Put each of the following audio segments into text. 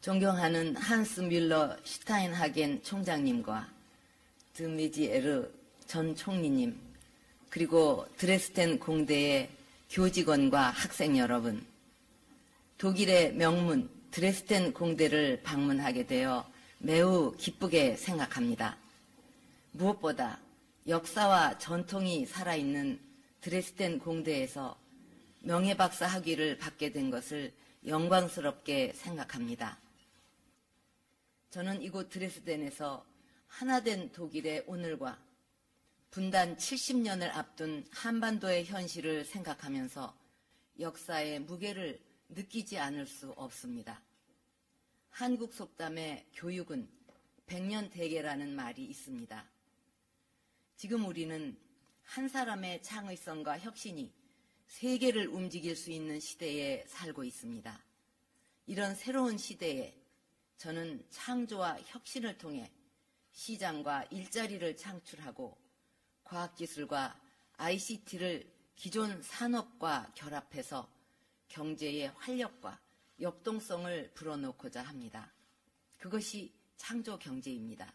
존경하는 한스 뮬러 슈타인하겐 총장님과 드메지에르 전 총리님, 그리고 드레스덴 공대의 교직원과 학생 여러분, 독일의 명문 드레스덴 공대를 방문하게 되어 매우 기쁘게 생각합니다. 무엇보다 역사와 전통이 살아있는 드레스덴 공대에서 명예박사 학위를 받게 된 것을 영광스럽게 생각합니다. 저는 이곳 드레스덴에서 하나된 독일의 오늘과 분단 70년을 앞둔 한반도의 현실을 생각하면서 역사의 무게를 느끼지 않을 수 없습니다. 한국 속담에 교육은 백년 대계라는 말이 있습니다. 지금 우리는 한 사람의 창의성과 혁신이 세계를 움직일 수 있는 시대에 살고 있습니다. 이런 새로운 시대에 저는 창조와 혁신을 통해 시장과 일자리를 창출하고 과학기술과 ICT를 기존 산업과 결합해서 경제의 활력과 역동성을 불어넣고자 합니다. 그것이 창조경제입니다.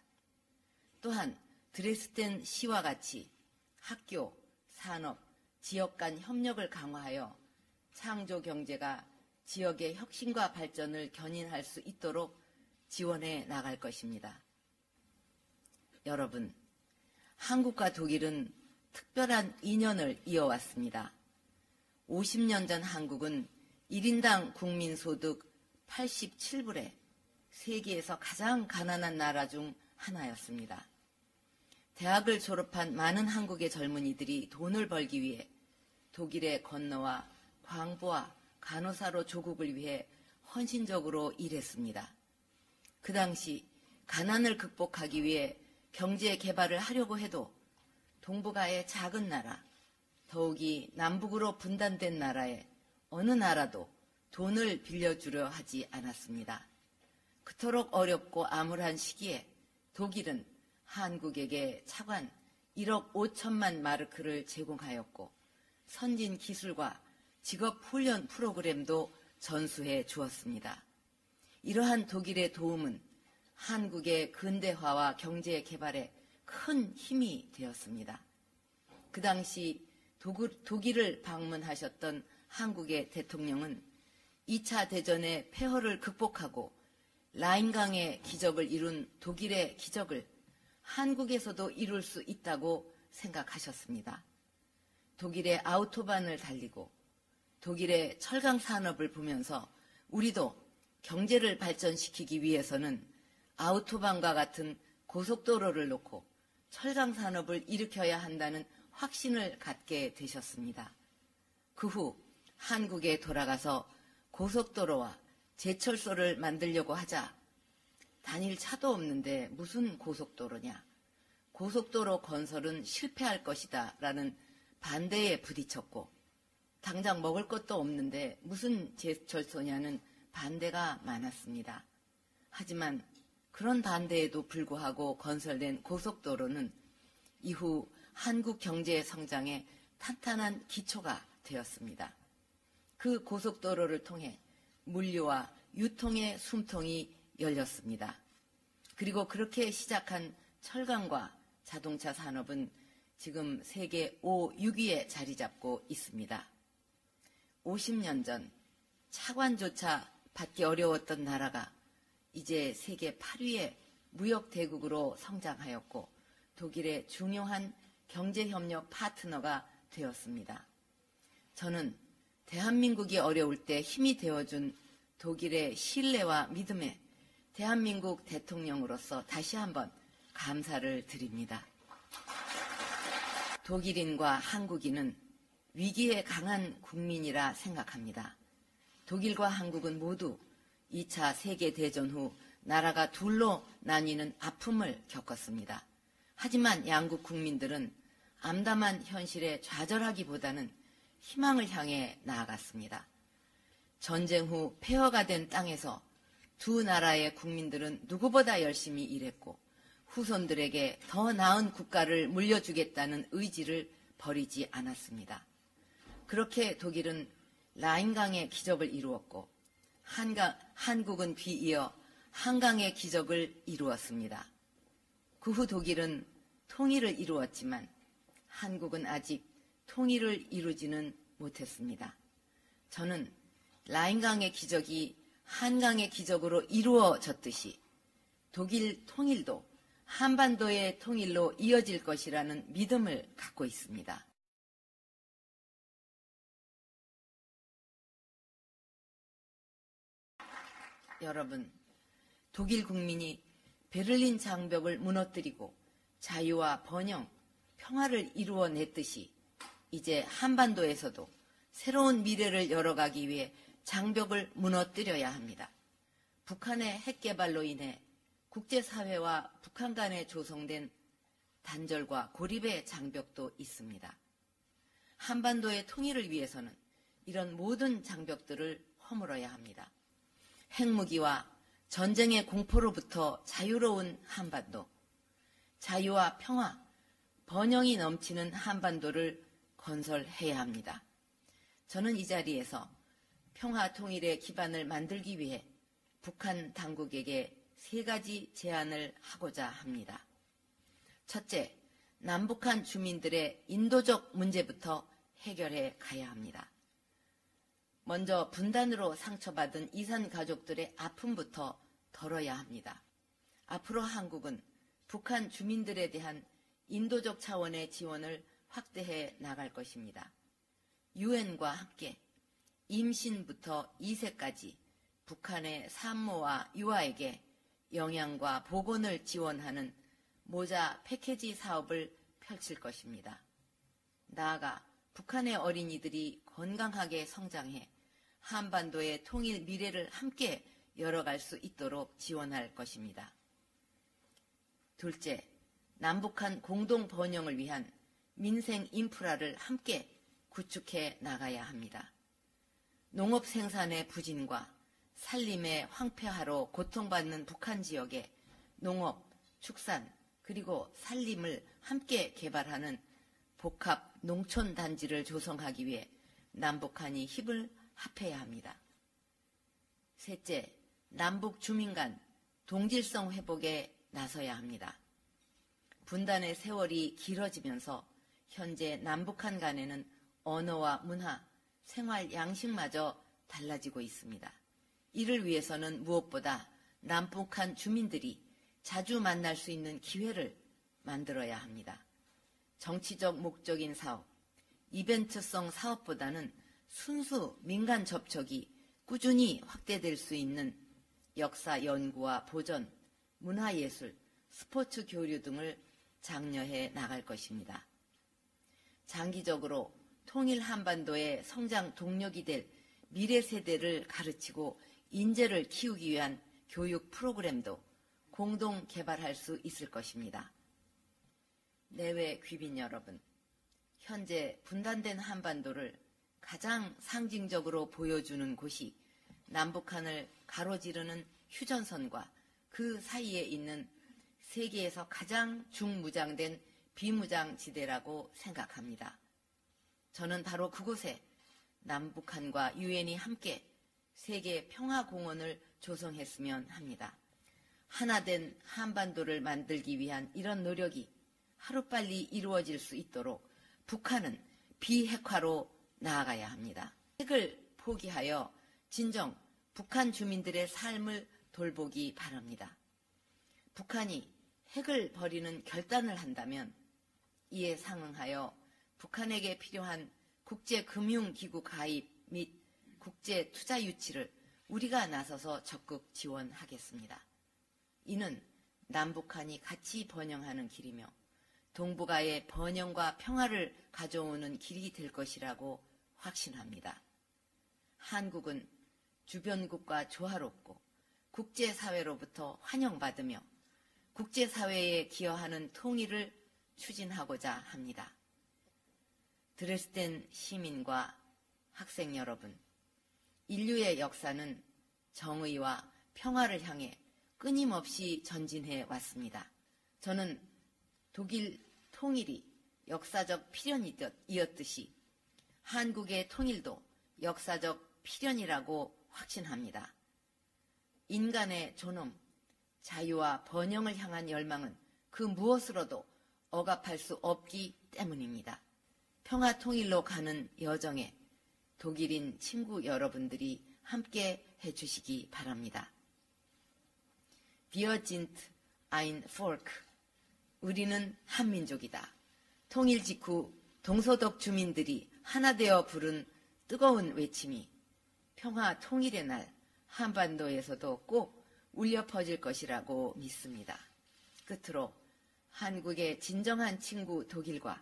또한 드레스덴 시와 같이 학교, 산업, 지역 간 협력을 강화하여 창조경제가 지역의 혁신과 발전을 견인할 수 있도록 지원해 나갈 것입니다. 여러분, 한국과 독일은 특별한 인연을 이어왔습니다. 50년 전 한국은 1인당 국민소득 87불에 세계에서 가장 가난한 나라 중 하나였습니다. 대학을 졸업한 많은 한국의 젊은이들이 돈을 벌기 위해 독일에 건너와 광부와 간호사로 조국을 위해 헌신적으로 일했습니다. 그 당시 가난을 극복하기 위해 경제 개발을 하려고 해도 동북아의 작은 나라, 더욱이 남북으로 분단된 나라에 어느 나라도 돈을 빌려주려 하지 않았습니다. 그토록 어렵고 암울한 시기에 독일은 한국에게 차관 1억 5천만 마르크를 제공하였고 선진 기술과 직업 훈련 프로그램도 전수해 주었습니다. 이러한 독일의 도움은 한국의 근대화와 경제 개발에 큰 힘이 되었습니다. 그 당시 독일을 방문하셨던 한국의 대통령은 2차 대전의 폐허를 극복하고 라인강의 기적을 이룬 독일의 기적을 한국에서도 이룰 수 있다고 생각하셨습니다. 독일의 아우토반을 달리고 독일의 철강 산업을 보면서 우리도 경제를 발전시키기 위해서는 아우토반과 같은 고속도로를 놓고 철강 산업을 일으켜야 한다는 확신을 갖게 되셨습니다. 그 후 한국에 돌아가서 고속도로와 제철소를 만들려고 하자 다닐 차도 없는데 무슨 고속도로냐, 고속도로 건설은 실패할 것이다 라는 반대에 부딪혔고 당장 먹을 것도 없는데 무슨 제철소냐는 반대가 많았습니다. 하지만 그런 반대에도 불구하고 건설된 고속도로는 이후 한국 경제의 성장에 탄탄한 기초가 되었습니다. 그 고속도로를 통해 물류와 유통의 숨통이 열렸습니다. 그리고 그렇게 시작한 철강과 자동차 산업은 지금 세계 5, 6위에 자리 잡고 있습니다. 50년 전 차관조차 받기 어려웠던 나라가 이제 세계 8위의 무역대국으로 성장하였고 독일의 중요한 경제협력 파트너가 되었습니다. 저는 대한민국이 어려울 때 힘이 되어준 독일의 신뢰와 믿음에 대한민국 대통령으로서 다시 한번 감사를 드립니다. 독일인과 한국인은 위기에 강한 국민이라 생각합니다. 독일과 한국은 모두 2차 세계대전 후 나라가 둘로 나뉘는 아픔을 겪었습니다. 하지만 양국 국민들은 암담한 현실에 좌절하기보다는 희망을 향해 나아갔습니다. 전쟁 후 폐허가 된 땅에서 두 나라의 국민들은 누구보다 열심히 일했고 후손들에게 더 나은 국가를 물려주겠다는 의지를 버리지 않았습니다. 그렇게 독일은 라인강의 기적을 이루었고 한국은 뒤이어 한강의 기적을 이루었습니다. 그 후 독일은 통일을 이루었지만 한국은 아직 통일을 이루지는 못했습니다. 저는 라인강의 기적이 한강의 기적으로 이루어졌듯이 독일 통일도 한반도의 통일로 이어질 것이라는 믿음을 갖고 있습니다. 여러분, 독일 국민이 베를린 장벽을 무너뜨리고 자유와 번영, 평화를 이루어냈듯이 이제 한반도에서도 새로운 미래를 열어가기 위해 장벽을 무너뜨려야 합니다. 북한의 핵개발로 인해 국제사회와 북한 간에 조성된 단절과 고립의 장벽도 있습니다. 한반도의 통일을 위해서는 이런 모든 장벽들을 허물어야 합니다. 핵무기와 전쟁의 공포로부터 자유로운 한반도, 자유와 평화, 번영이 넘치는 한반도를 건설해야 합니다. 저는 이 자리에서 평화 통일의 기반을 만들기 위해 북한 당국에게 3가지 제안을 하고자 합니다. 첫째, 남북한 주민들의 인도적 문제부터 해결해 가야 합니다. 먼저 분단으로 상처받은 이산 가족들의 아픔부터 덜어야 합니다. 앞으로 한국은 북한 주민들에 대한 인도적 차원의 지원을 확대해 나갈 것입니다. 유엔과 함께 임신부터 2세까지 북한의 산모와 유아에게 영양과 보건을 지원하는 모자 패키지 사업을 펼칠 것입니다. 나아가 북한의 어린이들이 건강하게 성장해 한반도의 통일 미래를 함께 열어갈 수 있도록 지원할 것입니다. 둘째, 남북한 공동 번영을 위한 민생 인프라를 함께 구축해 나가야 합니다. 농업 생산의 부진과 산림의 황폐화로 고통받는 북한 지역에 농업, 축산, 그리고 산림을 함께 개발하는 복합 농촌 단지를 조성하기 위해 남북한이 힘을 합해야 합니다. 셋째, 남북 주민 간 동질성 회복에 나서야 합니다. 분단의 세월이 길어지면서 현재 남북한 간에는 언어와 문화, 생활 양식마저 달라지고 있습니다. 이를 위해서는 무엇보다 남북한 주민들이 자주 만날 수 있는 기회를 만들어야 합니다. 정치적 목적인 사업, 이벤트성 사업보다는 순수 민간 접촉이 꾸준히 확대될 수 있는 역사 연구와 보전, 문화예술, 스포츠 교류 등을 장려해 나갈 것입니다. 장기적으로 통일 한반도의 성장 동력이 될 미래 세대를 가르치고 인재를 키우기 위한 교육 프로그램도 공동 개발할 수 있을 것입니다. 내외 귀빈 여러분, 현재 분단된 한반도를 가장 상징적으로 보여주는 곳이 남북한을 가로지르는 휴전선과 그 사이에 있는 세계에서 가장 중무장된 비무장지대라고 생각합니다. 저는 바로 그곳에 남북한과 유엔이 함께 세계 평화공원을 조성했으면 합니다. 하나된 한반도를 만들기 위한 이런 노력이 하루빨리 이루어질 수 있도록 북한은 비핵화로 나아가야 합니다. 핵을 포기하여 진정 북한 주민들의 삶을 돌보기 바랍니다. 북한이 핵을 버리는 결단을 한다면 이에 상응하여 북한에게 필요한 국제금융기구 가입 및 국제투자 유치를 우리가 나서서 적극 지원하겠습니다. 이는 남북한이 같이 번영하는 길이며 동북아의 번영과 평화를 가져오는 길이 될 것이라고 확신합니다. 한국은 주변국과 조화롭고 국제사회로부터 환영받으며 국제사회에 기여하는 통일을 추진하고자 합니다. 드레스덴 시민과 학생 여러분, 인류의 역사는 정의와 평화를 향해 끊임없이 전진해 왔습니다. 저는 독일 통일이 역사적 필연이었듯이 한국의 통일도 역사적 필연이라고 확신합니다. 인간의 존엄, 자유와 번영을 향한 열망은 그 무엇으로도 억압할 수 없기 때문입니다. 평화 통일로 가는 여정에 독일인 친구 여러분들이 함께 해주시기 바랍니다. Wir sind ein Volk. 우리는 한민족이다. 통일 직후 동서독 주민들이 하나 되어 부른 뜨거운 외침이 평화 통일의 날 한반도에서도 꼭 울려 퍼질 것이라고 믿습니다. 끝으로 한국의 진정한 친구 독일과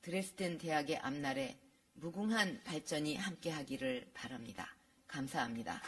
드레스덴 대학의 앞날에 무궁한 발전이 함께하기를 바랍니다. 감사합니다.